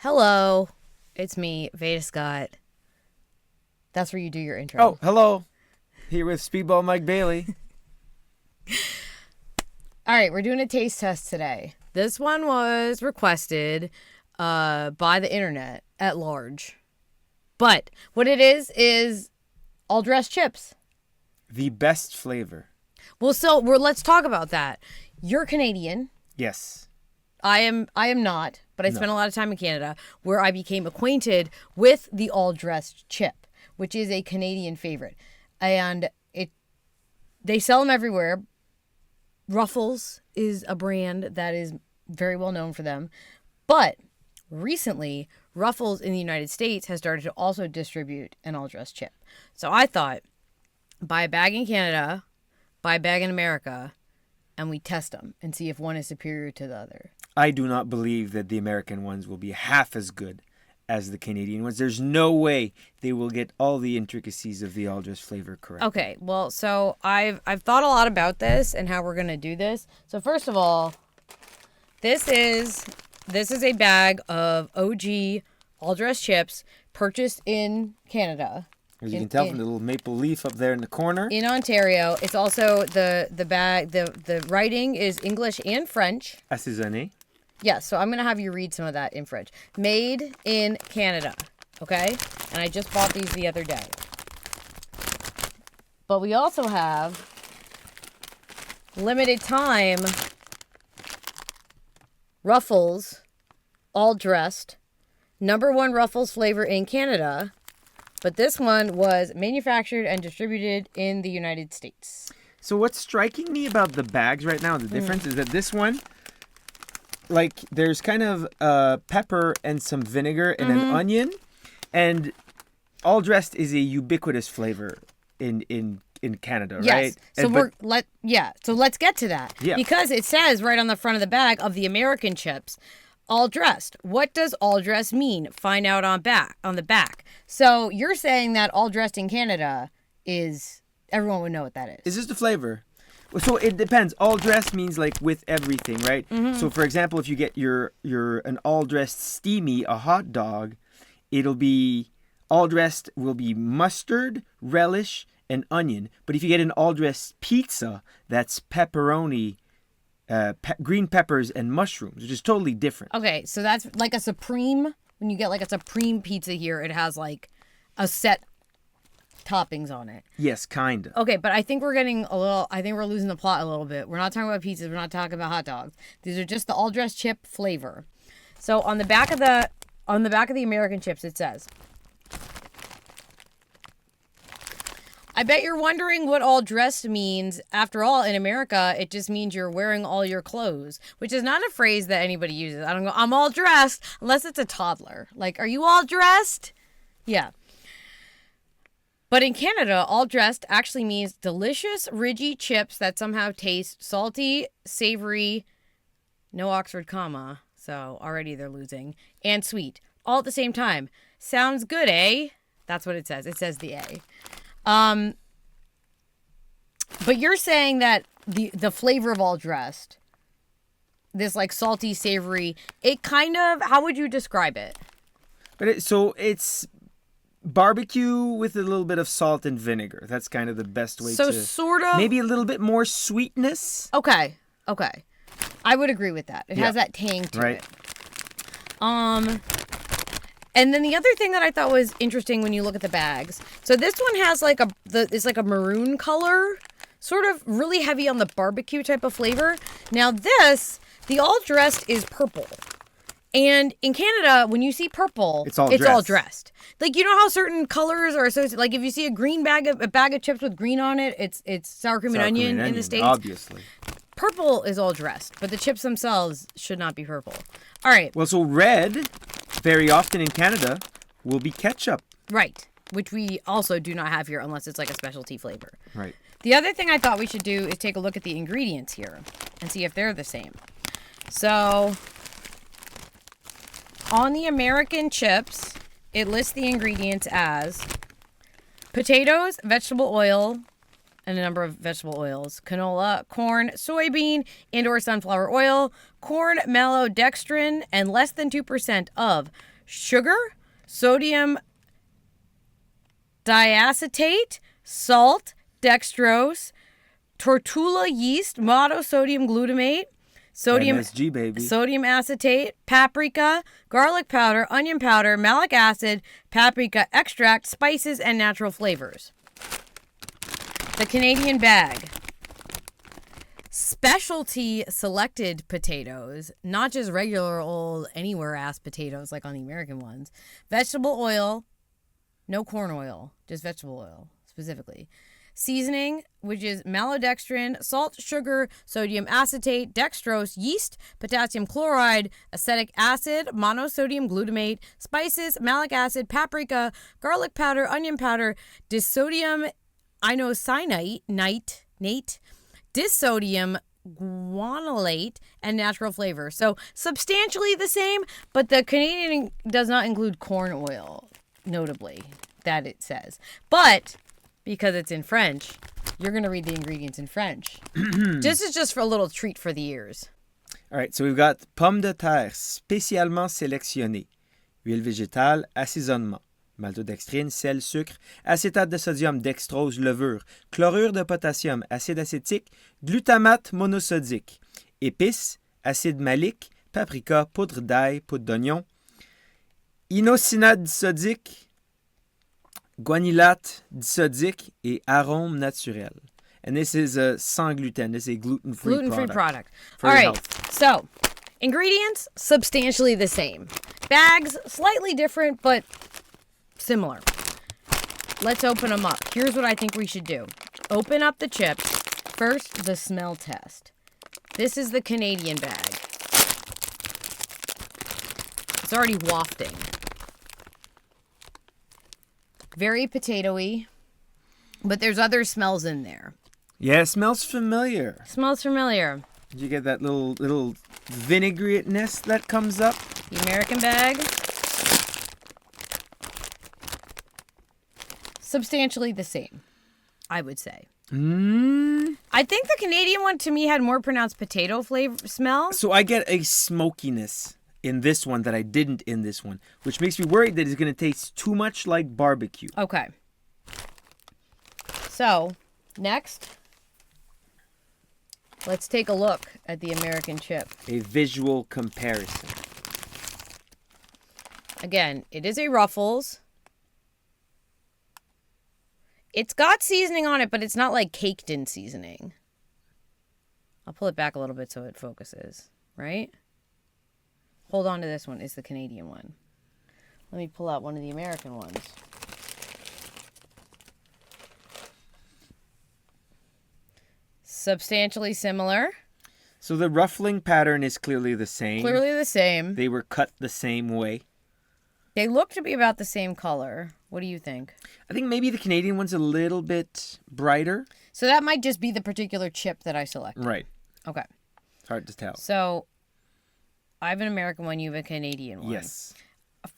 Hello, it's me, Veda Scott. That's where you do your intro. Oh, hello. Here with Speedball Mike Bailey. All right, we're doing a taste test today. This one was requested by the internet at large. But what it is all dressed chips. The best flavor. Well, let's talk about that. You're Canadian. Yes. I am not, but I spent a lot of time in Canada where I became acquainted with the all dressed chip, which is a Canadian favorite. And they sell them everywhere. Ruffles is a brand that is very well known for them. But recently, Ruffles in the United States has started to also distribute an all dressed chip. So I thought, buy a bag in Canada, buy a bag in America, and we test them and see if one is superior to the other. I do not believe that the American ones will be half as good as the Canadian ones. There's no way they will get all the intricacies of the all-dressed flavor correct. Okay, well, so I've thought a lot about this and how we're gonna do this. So first of all, this is a bag of OG all-dressed chips purchased in Canada. As you can tell from the little maple leaf up there in the corner. In Ontario. It's also the bag, the writing is English and French. Assaisonné. Yes, so I'm going to have you read some of that in French. Made in Canada, okay? And I just bought these the other day. But we also have limited time Ruffles, all dressed. #1 Ruffles flavor in Canada. But this one was manufactured and distributed in the United States. So what's striking me about the bags right now, the difference is that this one, like, there's kind of pepper and some vinegar and an onion, and all dressed is a ubiquitous flavor in Canada, right? Yes. So let's get to that. Yeah. Because it says right on the front of the bag of the American chips, all dressed. What does all dressed mean? Find out on the back. So you're saying that all dressed in Canada is, everyone would know what that is. Is this the flavor? So it depends. All dressed means like with everything, right? So for example, if you get an all dressed steamy, a hot dog, it'll be all dressed will be mustard, relish, and onion. But if you get an all dressed pizza, that's pepperoni, green peppers, and mushrooms, which is totally different. Okay, so that's like a Supreme. When you get like a Supreme pizza here, it has like a set toppings on it. Yes, kind of. Okay, but I think we're losing the plot a little bit. We're not talking about pizzas. We're not talking about hot dogs. These are just the all dressed chip flavor. So on the back of the American chips, it says, I bet you're wondering what all dressed means. After all, in America, it just means you're wearing all your clothes, which is not a phrase that anybody uses. I don't go, I'm all dressed, unless it's a toddler. Like, are you all dressed? Yeah. But in Canada, all dressed actually means delicious, ridgy chips that somehow taste salty, savory, no Oxford comma, so already they're losing, and sweet, all at the same time. Sounds good, eh? That's what it says. It says the A. But you're saying that the flavor of all dressed, this like salty, savory, it kind of, how would you describe it? But it's barbecue with a little bit of salt and vinegar. That's kind of the best way So sort of. Maybe a little bit more sweetness. Okay. I would agree with that. It has that tang to it. And then the other thing that I thought was interesting when you look at the bags. So this one has like it's like a maroon color, sort of really heavy on the barbecue type of flavor. Now the all dressed is purple. And in Canada, when you see purple, it's all dressed. Like, you know how certain colors are associated, like if you see a bag of chips with green on it, it's sour cream and onion in the States. Obviously. Purple is all dressed, but the chips themselves should not be purple. All right. Well, so red, very often in Canada, will be ketchup. Right. Which we also do not have here unless it's like a specialty flavor. Right. The other thing I thought we should do is take a look at the ingredients here and see if they're the same. So, on the American chips, it lists the ingredients as potatoes, vegetable oil, and a number of vegetable oils. Canola, corn, soybean, and/or sunflower oil, corn maltodextrin, and less than 2% of sugar, sodium diacetate, salt, dextrose, tortilla yeast, monosodium glutamate, MSG, baby. sodium acetate, paprika, garlic powder, onion powder, malic acid, paprika extract, spices, and natural flavors. The Canadian bag. Specialty selected potatoes, not just regular old anywhere ass potatoes like on the American ones. Vegetable oil, no corn oil, just vegetable oil specifically. Seasoning, which is maltodextrin, salt, sugar, sodium acetate, dextrose, yeast, potassium chloride, acetic acid, monosodium glutamate, spices, malic acid, paprika, garlic powder, onion powder, disodium inosonate, disodium guanylate, and natural flavor. So substantially the same, but the Canadian does not include corn oil, notably, that it says. But because it's in French, you're going to read the ingredients in French. This is just for a little treat for the ears. All right, so we've got pommes de terre spécialement sélectionnées, huile végétale, assaisonnement, maltodextrine, sel, sucre, acétate de sodium, dextrose, levure, chlorure de potassium, acide acétique, glutamate monosodique, épices, acide malique, paprika, poudre d'ail, poudre d'oignon, inosinate disodique, guanylate disodique, et arôme naturel. And this is sans gluten. This is a gluten-free product. All right, so ingredients, substantially the same. Bags, slightly different, but similar. Let's open them up. Here's what I think we should do. Open up the chips. First, the smell test. This is the Canadian bag. It's already wafting. Very potatoey, but there's other smells in there. Yeah, it smells familiar. Smells familiar. Did you get that little vinaigreteness that comes up? The American bag. Substantially the same, I would say. I think the Canadian one to me had more pronounced potato flavor smell. So I get a smokiness in this one that I didn't in this one, which makes me worried that it's going to taste too much like barbecue. Okay. So, next, let's take a look at the American chip. A visual comparison. Again, it is a Ruffles. It's got seasoning on it, but it's not like caked in seasoning. I'll pull it back a little bit so it focuses, right? Hold on to this one. It's the Canadian one. Let me pull out one of the American ones. Substantially similar. So the ruffling pattern is clearly the same. Clearly the same. They were cut the same way. They look to be about the same color. What do you think? I think maybe the Canadian one's a little bit brighter. So that might just be the particular chip that I selected. Right. Okay. Hard to tell. So I have an American one, you have a Canadian one. Yes.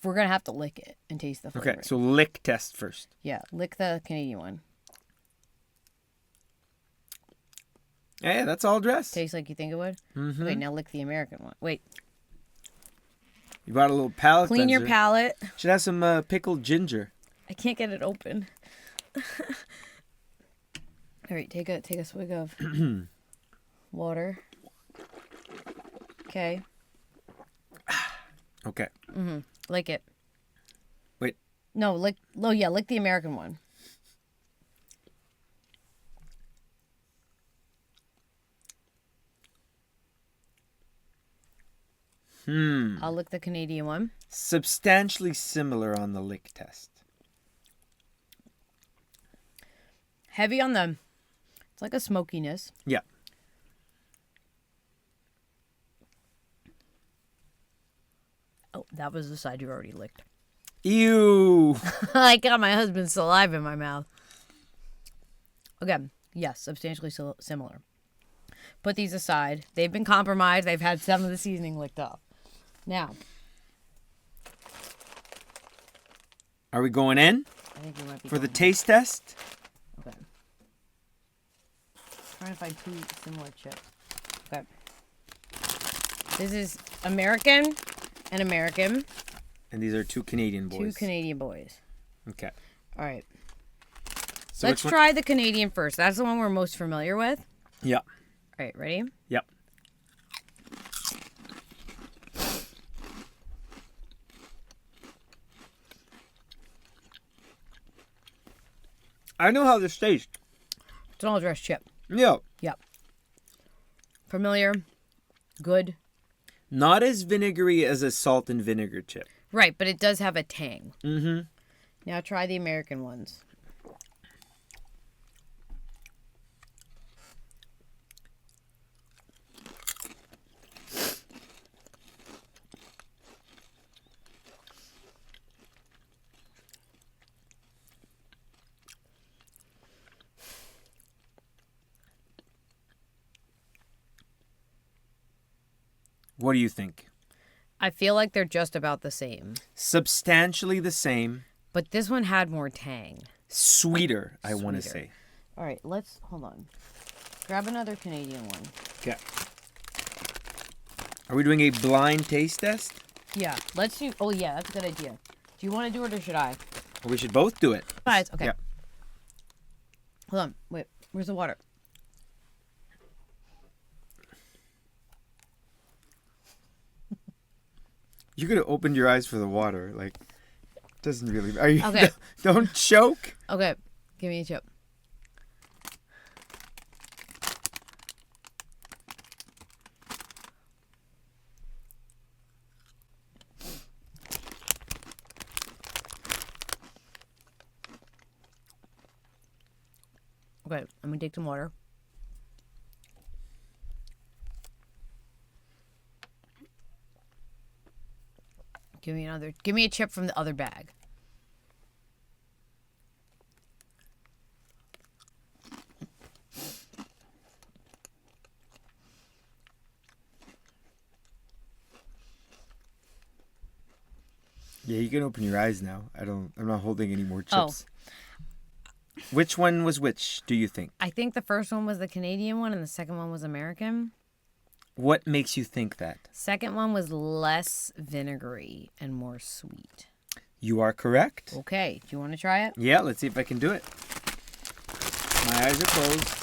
We're going to have to lick it and taste the flavor. Okay, so lick test first. Yeah, lick the Canadian one. Yeah, that's all dressed. Tastes like you think it would? Mm-hmm. Okay, now lick the American one. Wait. You brought a little palate Clean your cleanser. palate. Should have some pickled ginger. I can't get it open. All right, take a swig of water. Okay. Okay. Lick it. Wait. No, lick the American one. I'll lick the Canadian one. Substantially similar on the lick test. Heavy on the... It's like a smokiness. Yeah. Oh, that was the side you already licked. Ew. I got my husband's saliva in my mouth. Okay, yes, substantially similar. Put these aside. They've been compromised. They've had some of the seasoning licked off. Now. Are we going in I think we might be for the going taste test? in. Okay. trying to find two similar chips. Okay. This is American and American. And these are two Canadian boys. Two Canadian boys. Okay. All right. So Let's try the Canadian first. That's the one we're most familiar with. Yeah. All right, ready? Yep. I know how this tastes. It's an all-dressed chip. Yeah. Yep. Familiar. Good. Not as vinegary as a salt and vinegar chip. Right, but it does have a tang. Mm-hmm. Now try the American ones. What do you think? I feel like they're just about the same. Substantially the same. But this one had more tang. Sweeter, I want to say. All right, hold on. Grab another Canadian one. Okay. Are we doing a blind taste test? Yeah, let's do, oh yeah, that's a good idea. Do you want to do it or should I? We should both do it. Guys, okay. Yeah. Hold on, wait, where's the water? You could have opened your eyes for the water. Like, doesn't really. Are you? Okay. Don't choke. Okay, give me a chip. Okay, let me take some water. Give me a chip from the other bag. Yeah, you can open your eyes now. I'm not holding any more chips. Oh. Which one was which, do you think? I think the first one was the Canadian one and the second one was American. What makes you think that? Second one was less vinegary and more sweet. You are correct. Okay, do you want to try it? Yeah, let's see if I can do it. My eyes are closed.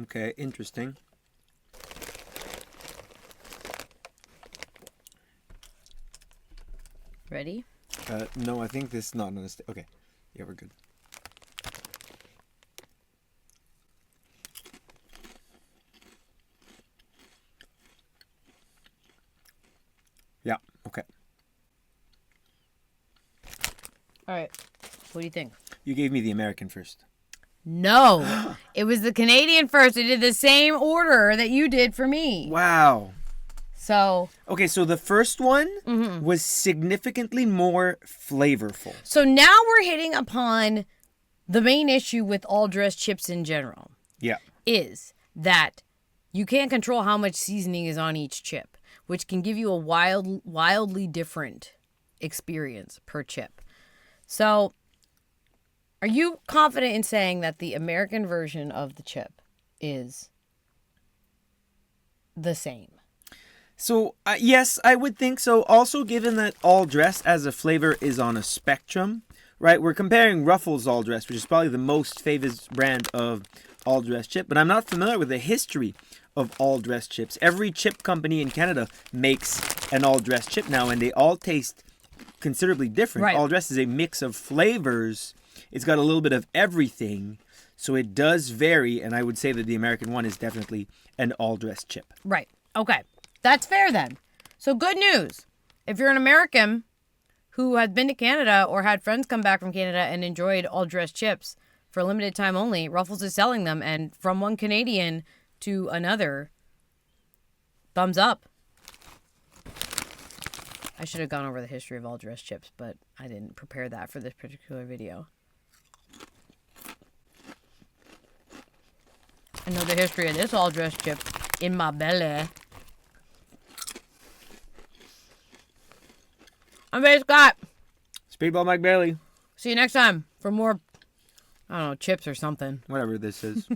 Okay, interesting. Ready? No, I think this is not on the okay. Yeah, we're good. Yeah, okay. All right. What do you think? You gave me the American first. No, it was the Canadian first. I did the same order that you did for me. Wow. So. Okay, so the first one was significantly more flavorful. So now we're hitting upon the main issue with all dressed chips in general. Yeah. Is that you can't control how much seasoning is on each chip, which can give you a wildly different experience per chip. So. Are you confident in saying that the American version of the chip is the same? So, yes, I would think so. Also, given that all dressed as a flavor is on a spectrum, right? We're comparing Ruffles all dressed, which is probably the most favored brand of all dressed chip. But I'm not familiar with the history of all dressed chips. Every chip company in Canada makes an all dressed chip now, and they all taste considerably different. Right. All dressed is a mix of flavors. It's got a little bit of everything, so it does vary, and I would say that the American one is definitely an all-dressed chip. Right. Okay. That's fair then. So good news. If you're an American who had been to Canada or had friends come back from Canada and enjoyed all-dressed chips for a limited time only, Ruffles is selling them, and from one Canadian, to another. Thumbs up. I should have gone over the history of all dressed chips, but I didn't prepare that for this particular video. I know the history of this all dressed chip in my belly. I'm Veda Scott. Speedball Mike Bailey. See you next time for more, I don't know, chips or something. Whatever this is.